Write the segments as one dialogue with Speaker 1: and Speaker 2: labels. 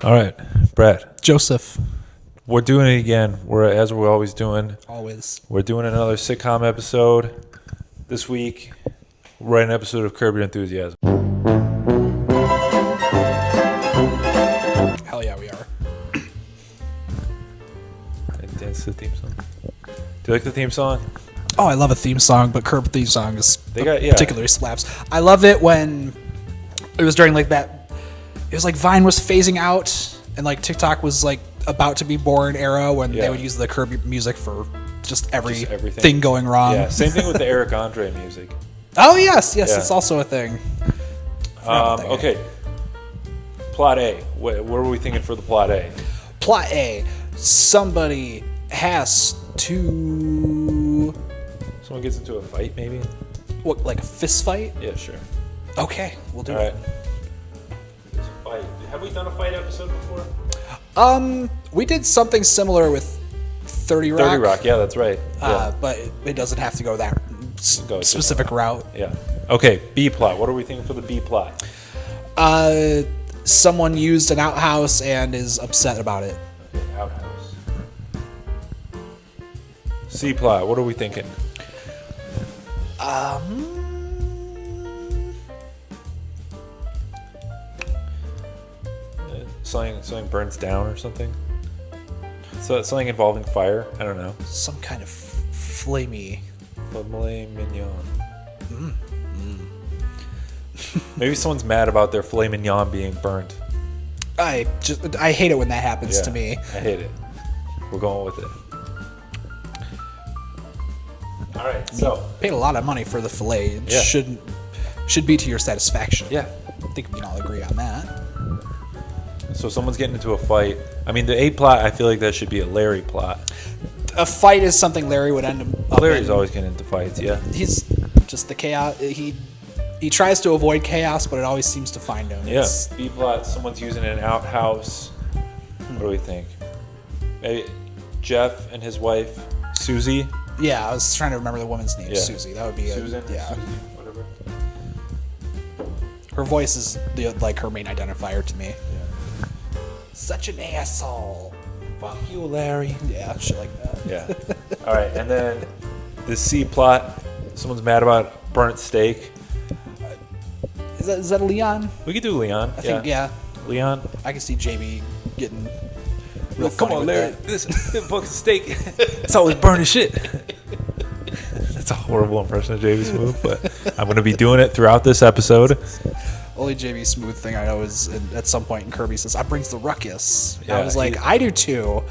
Speaker 1: All right, Brett.
Speaker 2: Joseph.
Speaker 1: We're doing it again. As we're always doing.
Speaker 2: Always.
Speaker 1: We're doing another sitcom episode this week. We're writing an episode of Curb Your Enthusiasm.
Speaker 2: Hell yeah, we are.
Speaker 1: Dance the theme song. Do you like the theme song?
Speaker 2: Oh, I love a theme song, but Curb theme song is
Speaker 1: Yeah.
Speaker 2: particularly slaps. I love it when it was during like that. It was like Vine was phasing out, and like TikTok was like about to be born era when they would use the Curb music for just everything going wrong.
Speaker 1: Yeah, same thing with the Eric Andre music.
Speaker 2: Oh yes, it's also a thing.
Speaker 1: Okay. Plot A. What are we thinking for the plot A?
Speaker 2: Plot A. Somebody has to.
Speaker 1: Someone gets into a fight, maybe?
Speaker 2: What, like a fist fight?
Speaker 1: Yeah, sure.
Speaker 2: Okay, we'll do
Speaker 1: All
Speaker 2: it.
Speaker 1: right. There's a fight. Have we done a fight episode before?
Speaker 2: We did something similar with 30 Rock.
Speaker 1: 30 Rock, yeah, that's right.
Speaker 2: But it doesn't have to go that specific route.
Speaker 1: Yeah. Okay, B plot. What are we thinking for the B plot?
Speaker 2: Someone used an outhouse and is upset about it.
Speaker 1: Okay, outhouse. C plot. What are we thinking? Something burns down or something. So something involving fire. I don't know.
Speaker 2: Some kind of flamey.
Speaker 1: Filet mignon. Maybe someone's mad about their filet mignon being burnt.
Speaker 2: I hate it when that happens to me.
Speaker 1: I hate it. We're going with it. All right, so
Speaker 2: Paid a lot of money for the fillet. It should be to your satisfaction.
Speaker 1: yeah.
Speaker 2: I think we can all agree on that.
Speaker 1: So someone's getting into a fight. I mean, the A plot, I feel like that should be a Larry plot.
Speaker 2: A fight is something Larry would end up
Speaker 1: Larry's
Speaker 2: in.
Speaker 1: always getting into fights, yeah.
Speaker 2: He's just the chaos. He tries to avoid chaos, but it always seems to find him.
Speaker 1: Yeah. B plot, someone's using an outhouse. What do we think? Maybe Jeff and his wife, Susie.
Speaker 2: Yeah, I was trying to remember the woman's name.
Speaker 1: Yeah.
Speaker 2: Susie. That would be
Speaker 1: Susan?
Speaker 2: Yeah.
Speaker 1: Susie, whatever.
Speaker 2: Her voice is like her main identifier to me.
Speaker 1: Yeah.
Speaker 2: Such an asshole.
Speaker 1: Fuck you, Larry.
Speaker 2: Yeah, shit like that.
Speaker 1: Yeah. All right, and then the C plot, someone's mad about burnt steak.
Speaker 2: Is that Leon?
Speaker 1: We could do Leon.
Speaker 2: I think yeah.
Speaker 1: Leon.
Speaker 2: I can see JB getting real
Speaker 1: Come
Speaker 2: funny
Speaker 1: on,
Speaker 2: with
Speaker 1: Larry.
Speaker 2: that.
Speaker 1: This fucking steak. It's always burning shit. That's a horrible impression of JB Smooth, but I'm going to be doing it throughout this episode.
Speaker 2: Only JB Smooth thing I know is at some point in Kirby says, "I brings the ruckus."
Speaker 1: Yeah,
Speaker 2: I was like, I do too.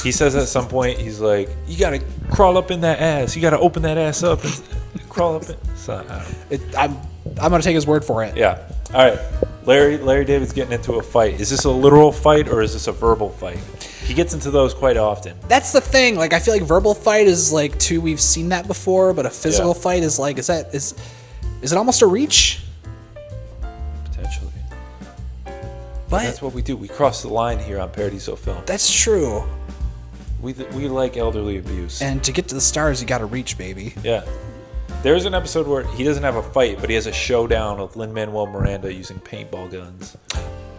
Speaker 1: He says at some point, he's like, you got to crawl up in that ass. You got to open that ass up and crawl up in. So, I don't know.
Speaker 2: I'm gonna take his word for it.
Speaker 1: Yeah. All right. Larry David's getting into a fight. Is this a literal fight or is this a verbal fight? He gets into those quite often.
Speaker 2: That's the thing. Like, I feel like verbal fight is like we've seen that before, but a physical fight is like, is it almost a reach?
Speaker 1: Potentially.
Speaker 2: But
Speaker 1: That's what we do. We cross the line here on Parody So Film.
Speaker 2: that's true.
Speaker 1: We like elderly abuse.
Speaker 2: And to get to the stars, you gotta reach, baby.
Speaker 1: Yeah. There's an episode where he doesn't have a fight, but he has a showdown with Lin-Manuel Miranda using paintball guns.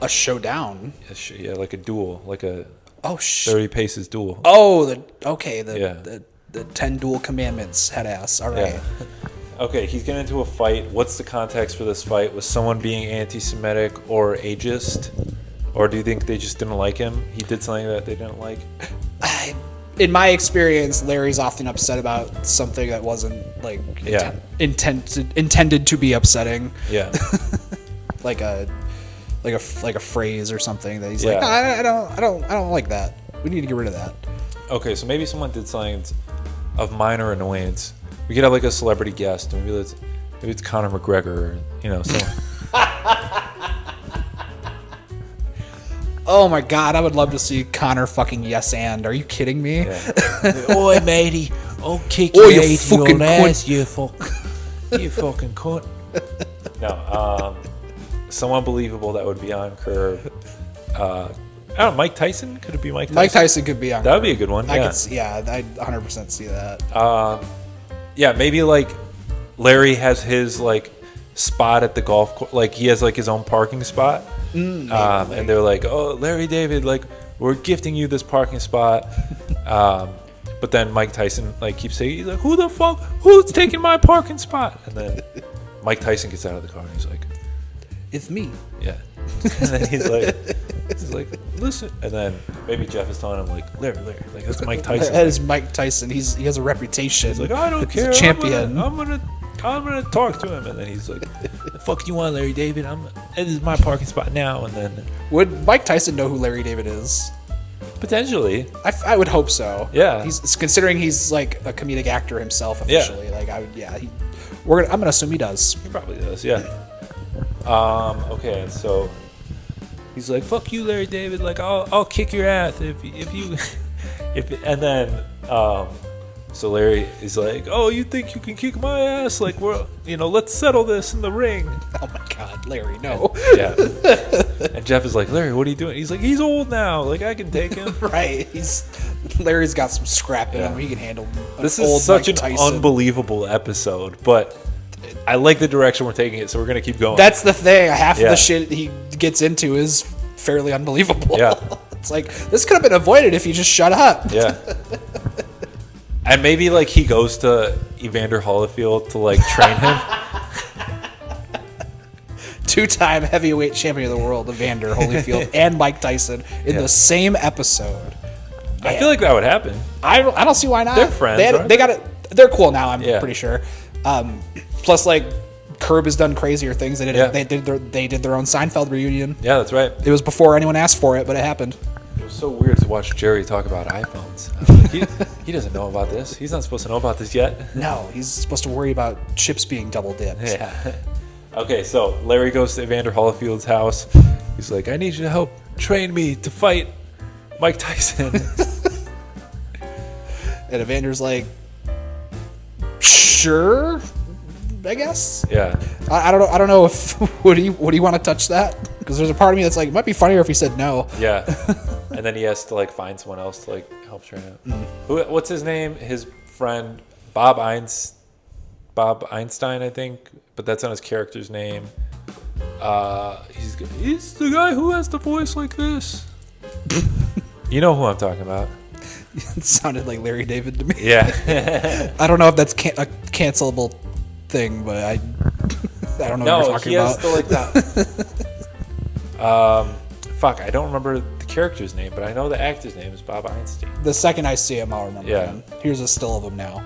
Speaker 2: A showdown.
Speaker 1: Yeah, like a duel, like a
Speaker 2: Oh
Speaker 1: 30 paces duel.
Speaker 2: Oh, the 10 dual commandments head ass. All right.
Speaker 1: Yeah. Okay, he's getting into a fight. What's the context for this fight? Was someone being anti-Semitic or ageist? Or do you think they just didn't like him? He did something that they didn't like?
Speaker 2: In my experience, Larry's often upset about something that wasn't like intended to be upsetting.
Speaker 1: Yeah.
Speaker 2: like a phrase or something that he's
Speaker 1: Yeah.
Speaker 2: like, I don't like that. We need to get rid of that.
Speaker 1: Okay, so maybe someone did something of minor annoyance. We could have like a celebrity guest. Maybe it's Conor McGregor, or, someone.
Speaker 2: Oh my god, I would love to see Connor fucking yes and. Are you kidding me?
Speaker 1: Yeah. Oi, matey. I'll kick
Speaker 2: Oi,
Speaker 1: you
Speaker 2: you
Speaker 1: out
Speaker 2: fucking
Speaker 1: your
Speaker 2: cunt.
Speaker 1: ass, you fucking cunt. No, someone believable that would be on Curb. I don't know, Mike Tyson? Could it be Mike Tyson?
Speaker 2: Mike Tyson could be on.
Speaker 1: That would be a good one.
Speaker 2: I
Speaker 1: Yeah.
Speaker 2: could see, I'd 100% see that.
Speaker 1: Yeah, maybe like Larry has his like spot at the golf course. Like he has like his own parking spot. And they're like, "Oh, Larry David, like we're gifting you this parking spot." But then Mike Tyson like keeps saying, he's like, "Who the fuck? Who's taking my parking spot?" And then Mike Tyson gets out of the car and he's like,
Speaker 2: "It's me."
Speaker 1: Yeah. And then he's like, "Listen." And then maybe Jeff is telling him like, Larry, like that's Mike Tyson.
Speaker 2: That is Mike Tyson. He has a reputation.
Speaker 1: He's like, "I don't care.
Speaker 2: He's a champion.
Speaker 1: I'm gonna talk to him." And then he's like, "The fuck you want, Larry David? This is my parking spot now." And then
Speaker 2: would Mike Tyson know who Larry David is?
Speaker 1: potentially,
Speaker 2: I would hope so.
Speaker 1: Yeah.
Speaker 2: He's considering he's like a comedic actor himself officially. Yeah. Like I would. Yeah. I'm gonna assume he does.
Speaker 1: He probably does. Yeah. Okay. So he's like, "Fuck you, Larry David. Like I'll kick your ass if you and then so Larry is like, "Oh, you think you can kick my ass? Like let's settle this in the ring."
Speaker 2: Oh my God, Larry, no.
Speaker 1: Yeah. And Jeff is like, "Larry, what are you doing?" He's like, "He's old now. Like I can take him."
Speaker 2: Right. Larry's got some scrap in him. He can handle.
Speaker 1: This is such an unbelievable episode, but I like the direction we're taking it, so we're gonna keep going.
Speaker 2: That's the thing. Half of the shit he gets into is fairly unbelievable.
Speaker 1: Yeah.
Speaker 2: It's like this could have been avoided if you just shut up.
Speaker 1: Yeah. And maybe like he goes to Evander Holyfield to like train him.
Speaker 2: 2-time heavyweight champion of the world, Evander Holyfield, and Mike Tyson in the same episode.
Speaker 1: I feel like that would happen.
Speaker 2: I don't see why not.
Speaker 1: They're friends.
Speaker 2: They got it. They're cool now. I'm pretty sure. Plus, like Curb has done crazier things. They did their own Seinfeld reunion.
Speaker 1: Yeah, that's right.
Speaker 2: It was before anyone asked for it, but it happened.
Speaker 1: It was so weird to watch Jerry talk about iPhones. I was like, he doesn't know about this. He's not supposed to know about this yet.
Speaker 2: No, he's supposed to worry about chips being double dipped.
Speaker 1: Yeah. Okay, so Larry goes to Evander Holyfield's house. He's like, "I need you to help train me to fight Mike Tyson."
Speaker 2: And Evander's like, "Sure, I guess."
Speaker 1: Yeah.
Speaker 2: I don't know if would he want to touch that? Because there's a part of me that's like, it might be funnier if he said no.
Speaker 1: Yeah. And then he has to like find someone else to like help train him. What's his name? His friend Bob Einstein, I think, but that's not his character's name. He's the guy who has the voice like this. You know who I'm talking about.
Speaker 2: It sounded like Larry David to me.
Speaker 1: Yeah.
Speaker 2: I don't know if that's a cancelable thing, but I don't know what you're talking about.
Speaker 1: No, he has the fuck, I don't remember the character's name, but I know the actor's name is Bob Einstein.
Speaker 2: The second I see him, I'll remember him. Here's a still of him now.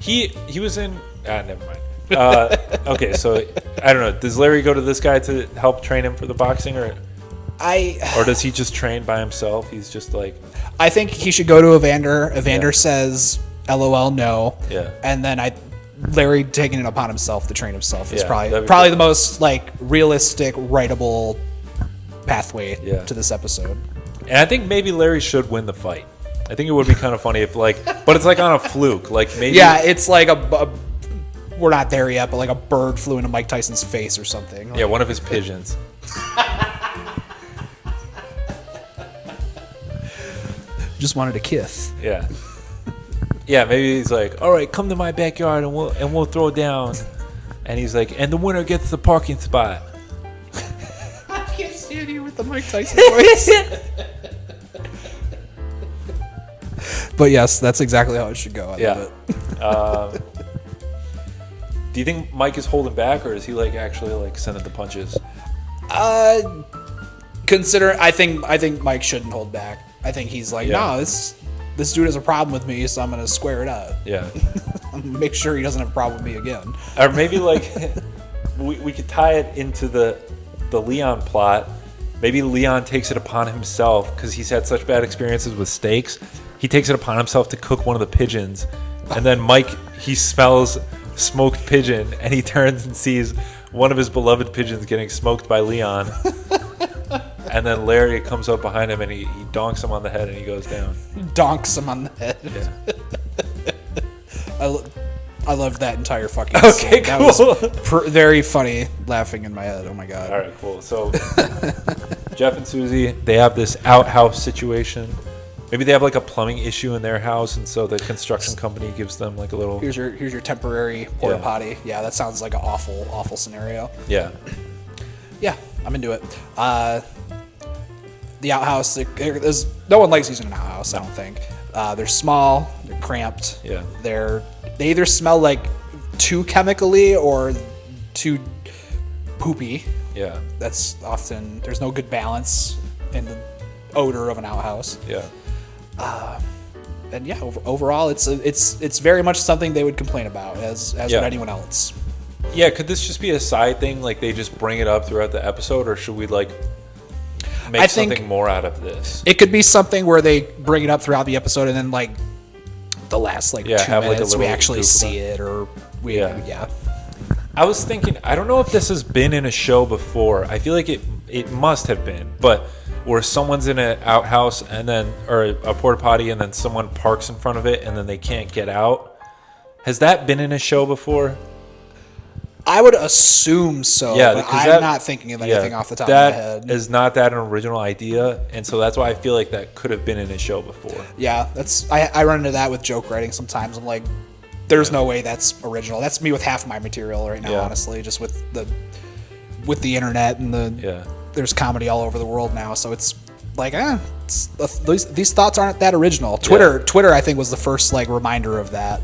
Speaker 1: He was in... never mind. Okay, so, I don't know. Does Larry go to this guy to help train him for the boxing, or does he just train by himself? He's just like...
Speaker 2: I think he should go to Evander. Evander says, LOL, no.
Speaker 1: Yeah.
Speaker 2: And then Larry taking it upon himself to train himself is probably
Speaker 1: cool.
Speaker 2: The most like realistic, writable pathway to this episode.
Speaker 1: And I think maybe Larry should win the fight. I think it would be kind of funny if but it's like on a fluke. Like maybe...
Speaker 2: Yeah, it's like we're not there yet, but like a bird flew into Mike Tyson's face or something.
Speaker 1: Yeah, one of his pigeons.
Speaker 2: Just wanted a kiss.
Speaker 1: Yeah. Yeah, maybe he's like, "All right, come to my backyard and we'll throw down." And he's like, "And the winner gets the parking spot."
Speaker 2: I can't stand you with the Mike Tyson voice. But yes, that's exactly how it should go. I love it.
Speaker 1: Do you think Mike is holding back, or is he like actually like sending the punches?
Speaker 2: I think Mike shouldn't hold back. I think he's like, no, this dude has a problem with me, so I'm gonna square it up.
Speaker 1: Yeah.
Speaker 2: Make sure he doesn't have a problem with me again.
Speaker 1: Or maybe like we could tie it into the Leon plot. Maybe Leon takes it upon himself because he's had such bad experiences with steaks. He takes it upon himself to cook one of the pigeons, and then Mike, he smells smoked pigeon, and he turns and sees one of his beloved pigeons getting smoked by Leon. And then Larry comes up behind him and he donks him on the head and he goes down.
Speaker 2: Donks him on the head.
Speaker 1: Yeah.
Speaker 2: I loved that entire fucking scene.
Speaker 1: Okay, cool.
Speaker 2: That was very funny, laughing in my head. Oh my God.
Speaker 1: All right, cool. So Jeff and Susie, they have this outhouse situation. Maybe they have like a plumbing issue in their house, and so the construction company gives them like a little...
Speaker 2: Here's your temporary porta potty. Yeah, that sounds like an awful scenario.
Speaker 1: Yeah.
Speaker 2: Yeah. I'm into it. The outhouse, there's no one likes using an outhouse. I don't think. They're small. They're cramped.
Speaker 1: Yeah.
Speaker 2: They either smell like too chemically or too poopy.
Speaker 1: Yeah.
Speaker 2: That's often there's no good balance in the odor of an outhouse.
Speaker 1: Yeah.
Speaker 2: And yeah, overall, it's very much something they would complain about as would anyone else.
Speaker 1: Yeah, could this just be a side thing? Like they just bring it up throughout the episode, or should we like make something more out of this?
Speaker 2: It could be something where they bring it up throughout the episode, and then like the last 2 minutes we actually see it, or yeah.
Speaker 1: I was thinking, I don't know if this has been in a show before. I feel like it must have been, but where someone's in an outhouse or a porta potty, and then someone parks in front of it, and then they can't get out. Has that been in a show before?
Speaker 2: I would assume so.
Speaker 1: Yeah,
Speaker 2: but I'm not thinking of anything off the top of my head.
Speaker 1: That is not that an original idea, and so that's why I feel like that could have been in a show before.
Speaker 2: Yeah, I run into that with joke writing sometimes. I'm like, there's no way that's original. That's me with half my material right now, honestly, just with the internet and there's comedy all over the world now, so it's like, these thoughts aren't that original. Twitter, I think, was the first like reminder of that.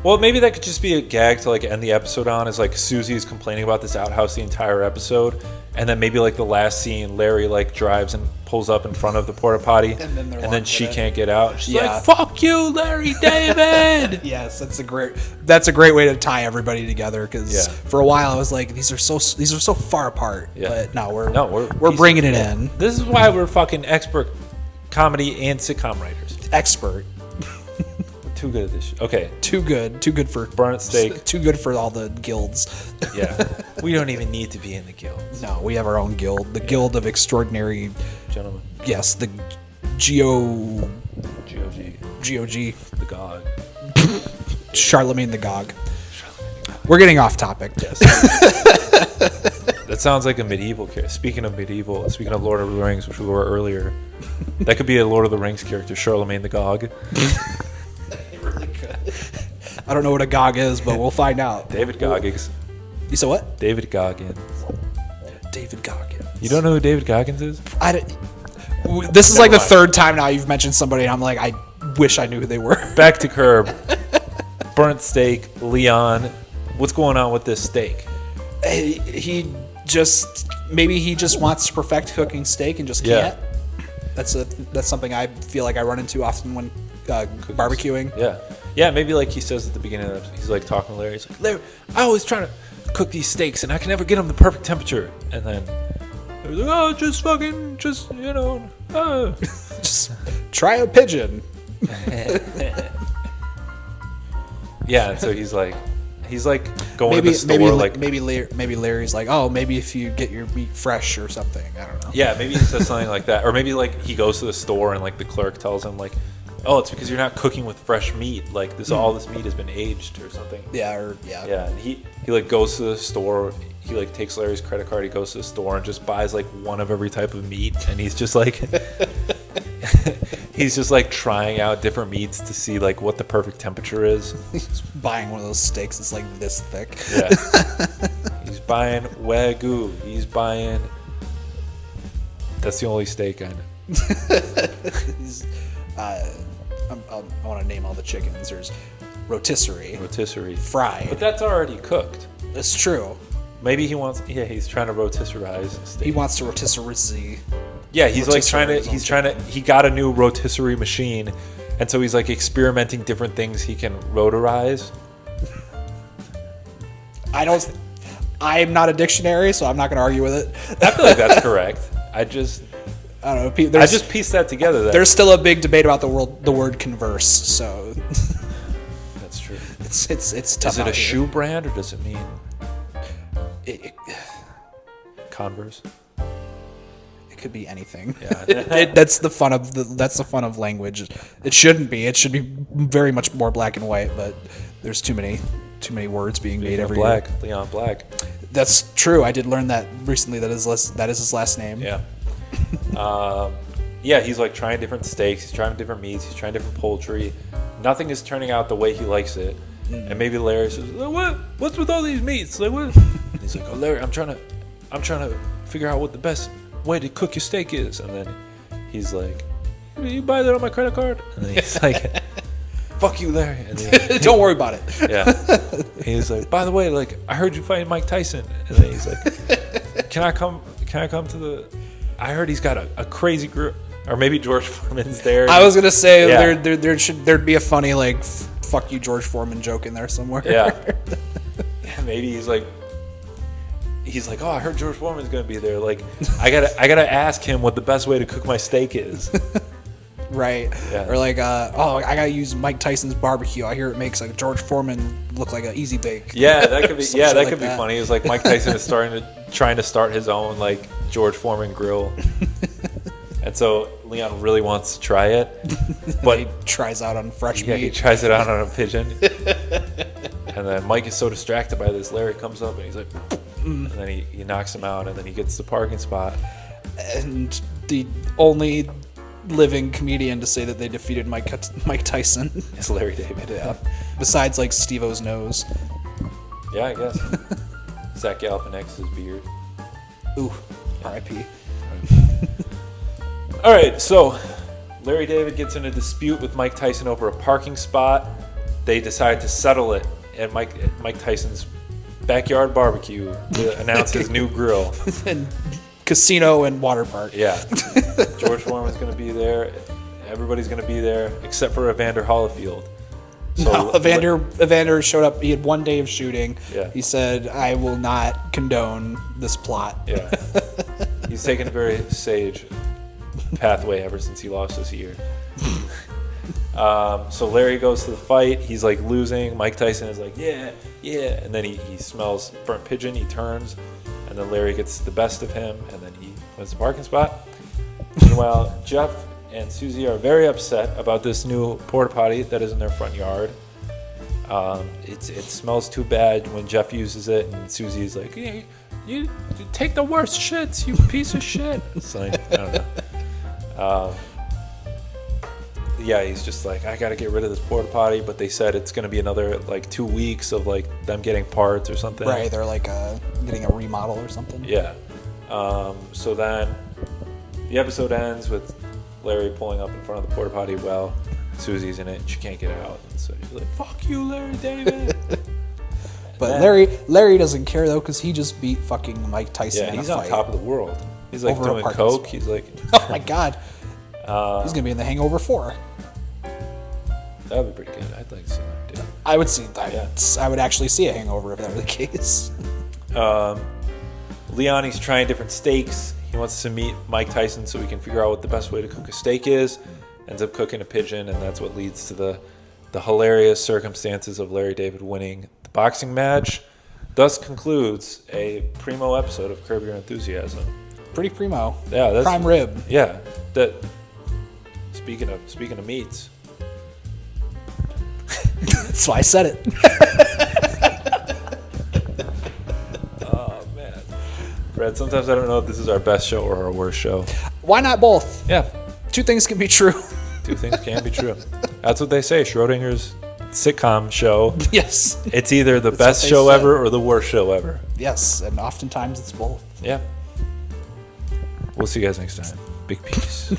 Speaker 1: Well, maybe that could just be a gag to like end the episode on, is like Susie's complaining about this outhouse the entire episode, and then maybe like the last scene, Larry like drives and pulls up in front of the porta potty, and then she can't get out. She's like, "Fuck you, Larry David."
Speaker 2: Yes, that's a great way to tie everybody together, because for a while I was like, these are so far apart.
Speaker 1: Yeah.
Speaker 2: But we're bringing it in.
Speaker 1: This is why we're fucking expert comedy and sitcom writers.
Speaker 2: Expert.
Speaker 1: Too good at this. Okay.
Speaker 2: Too good for
Speaker 1: burnt steak.
Speaker 2: Too good for all the guilds.
Speaker 1: Yeah. We don't even need to be in the guild.
Speaker 2: No, we have our own guild. The Guild of Extraordinary
Speaker 1: Gentlemen.
Speaker 2: Yes, the
Speaker 1: GOG.
Speaker 2: The
Speaker 1: GOG.
Speaker 2: Charlemagne the Gog. We're getting off topic.
Speaker 1: Yes. That sounds like a medieval character. Speaking of Lord of the Rings, which we were earlier, that could be a Lord of the Rings character, Charlemagne the Gog.
Speaker 2: I don't know what a Gog is, but we'll find out.
Speaker 1: David Goggins.
Speaker 2: You said what?
Speaker 1: David Goggins.
Speaker 2: David Goggins.
Speaker 1: You don't know who David Goggins is?
Speaker 2: This is like the third time now you've mentioned somebody, and I'm like, I wish I knew who they were.
Speaker 1: Back to Curb. Burnt steak. Leon. What's going on with this steak?
Speaker 2: Maybe he just wants to perfect cooking steak and just can't. That's something I feel like I run into often when barbecuing.
Speaker 1: Yeah, maybe like he says at the beginning of the episode, he's like talking to Larry. He's like, Larry, I always try to cook these steaks and I can never get them the perfect temperature. And then he's like, just
Speaker 2: try a pigeon.
Speaker 1: Yeah, and so he's like going to the store,
Speaker 2: maybe Larry's like, maybe if you get your meat fresh or something. I don't know.
Speaker 1: Yeah, maybe he says something like that, or maybe like he goes to the store and like the clerk tells him like, oh, it's because you're not cooking with fresh meat. Like all this meat has been aged or something.
Speaker 2: Yeah.
Speaker 1: Yeah, and he like goes to the store. He like takes Larry's credit card. He goes to the store and just buys like one of every type of meat, and he's just like, trying out different meats to see like what the perfect temperature is.
Speaker 2: He's buying one of those steaks that's like this thick.
Speaker 1: Yeah. He's buying Wagyu. He's buying. That's the only steak I know. I want
Speaker 2: to name all the chickens. There's rotisserie, fried.
Speaker 1: But that's already cooked.
Speaker 2: That's true.
Speaker 1: Maybe he's trying to rotisserize steak.
Speaker 2: He wants to rotisserie.
Speaker 1: Yeah, he got a new rotisserie machine, and so he's like experimenting different things he can rotorize.
Speaker 2: I'm not a dictionary, so I'm not going to argue with it.
Speaker 1: I feel like that's correct. I don't know. I just pieced that together.
Speaker 2: There's still a big debate about the word converse. So
Speaker 1: that's true.
Speaker 2: It's tough.
Speaker 1: Is it a shoe brand, or does it mean Converse?
Speaker 2: It could be anything.
Speaker 1: Yeah.
Speaker 2: That's the fun of language. It shouldn't be. It should be very much more black and white. But there's too many words being made every year.
Speaker 1: Leon Black.
Speaker 2: That's true. I did learn that recently. That is his last name.
Speaker 1: Yeah. Yeah, he's like trying different steaks, he's trying different meats, he's trying different poultry. Nothing is turning out the way he likes it. And maybe Larry says, "What's with all these meats? Like what?" And he's like, "Oh, Larry, I'm trying to figure out what the best way to cook your steak is. And then he's like, you buy that on my credit card? And then he's like, fuck you, Larry. And then,
Speaker 2: Don't worry about it.
Speaker 1: yeah. He's like, by the way, like, I heard you fighting Mike Tyson. And then he's like, can I come to the, I heard he's got a crazy group. Or maybe George Foreman's there.
Speaker 2: I was going to say,
Speaker 1: Yeah.
Speaker 2: there'd be a funny, like, fuck you, George Foreman joke in there somewhere.
Speaker 1: Yeah. Maybe he's like, oh, I heard George Foreman's gonna be there. Like, I gotta ask him what the best way to cook my steak is.
Speaker 2: Right.
Speaker 1: Yeah.
Speaker 2: Or like, I gotta use Mike Tyson's barbecue. I hear it makes like George Foreman look like an easy bake.
Speaker 1: Yeah, that could be.
Speaker 2: Some
Speaker 1: Yeah,
Speaker 2: shit
Speaker 1: that
Speaker 2: like
Speaker 1: could be
Speaker 2: that.
Speaker 1: funny. It's like Mike Tyson is trying to start his own like George Foreman grill, and so Leon really wants to try it, but
Speaker 2: He tries out on fresh
Speaker 1: yeah, he
Speaker 2: meat.
Speaker 1: tries it out on a pigeon, and then Mike is so distracted by this. Larry comes up and he's like, and then he knocks him out, and then he gets the parking spot.
Speaker 2: And the only living comedian to say that they defeated Mike Tyson.
Speaker 1: It's Larry David.
Speaker 2: Yeah. Besides like Steve-O's nose.
Speaker 1: Yeah, I guess. Zach Galifianakis' beard.
Speaker 2: Ooh. R.I.P.
Speaker 1: All right, so Larry David gets in a dispute with Mike Tyson over a parking spot. They decide to settle it at Mike Tyson's backyard barbecue to announce his new grill.
Speaker 2: And casino and water park.
Speaker 1: Yeah. George Foreman's going to be there. Everybody's going to be there except for Evander Holyfield.
Speaker 2: No, Evander showed up. He had 1 day of shooting.
Speaker 1: Yeah.
Speaker 2: He said, I will not condone this plot.
Speaker 1: Yeah. He's taken a very sage pathway ever since he lost this year. So Larry goes to the fight. He's like losing. Mike Tyson is like, yeah. And then he smells burnt pigeon. He turns. And then Larry gets the best of him. And then he wins the parking spot. Meanwhile, Jeff and Susie are very upset about this new porta potty that is in their front yard. It smells too bad when Jeff uses it. And Susie's like, hey, you take the worst shits, you piece of shit. It's like, I don't know. Yeah, he's just like, I gotta get rid of this porta potty, but they said it's gonna be another like 2 weeks of like them getting parts or something.
Speaker 2: Right, they're like getting a remodel or something.
Speaker 1: Yeah. So then the episode ends with Larry pulling up in front of the porta potty. Well, Susie's in it and she can't get out, and so she's like, "Fuck you, Larry David."
Speaker 2: But
Speaker 1: then,
Speaker 2: Larry doesn't care though, because he just beat fucking Mike Tyson
Speaker 1: yeah,
Speaker 2: in a
Speaker 1: he's on
Speaker 2: fight.
Speaker 1: top of the world. He's like
Speaker 2: Over a
Speaker 1: doing
Speaker 2: parking
Speaker 1: coke.
Speaker 2: spot.
Speaker 1: He's like,
Speaker 2: Oh my god. He's gonna be in The Hangover 4.
Speaker 1: that'd be pretty good. I'd like to see that. Dude.
Speaker 2: I would see.
Speaker 1: Yeah.
Speaker 2: I would actually see a Hangover if that were the case.
Speaker 1: Leon, he's trying different steaks. He wants to meet Mike Tyson so he can figure out what the best way to cook a steak is. Ends up cooking a pigeon, and that's what leads to the hilarious circumstances of Larry David winning the boxing match. Thus concludes a primo episode of Curb Your Enthusiasm.
Speaker 2: Pretty primo.
Speaker 1: Yeah, that's
Speaker 2: Prime rib.
Speaker 1: Yeah, that. Speaking of meats,
Speaker 2: That's why I said it.
Speaker 1: oh man, Fred. Sometimes I don't know if this is our best show or our worst show.
Speaker 2: Why not both?
Speaker 1: Yeah,
Speaker 2: Two things can be true.
Speaker 1: two things can be true. That's what they say. Schrodinger's sitcom show.
Speaker 2: Yes.
Speaker 1: It's either the
Speaker 2: That's
Speaker 1: best
Speaker 2: what they
Speaker 1: show
Speaker 2: said.
Speaker 1: ever or the worst show ever.
Speaker 2: Yes, and oftentimes it's both.
Speaker 1: Yeah. We'll see you guys next time. Big peace.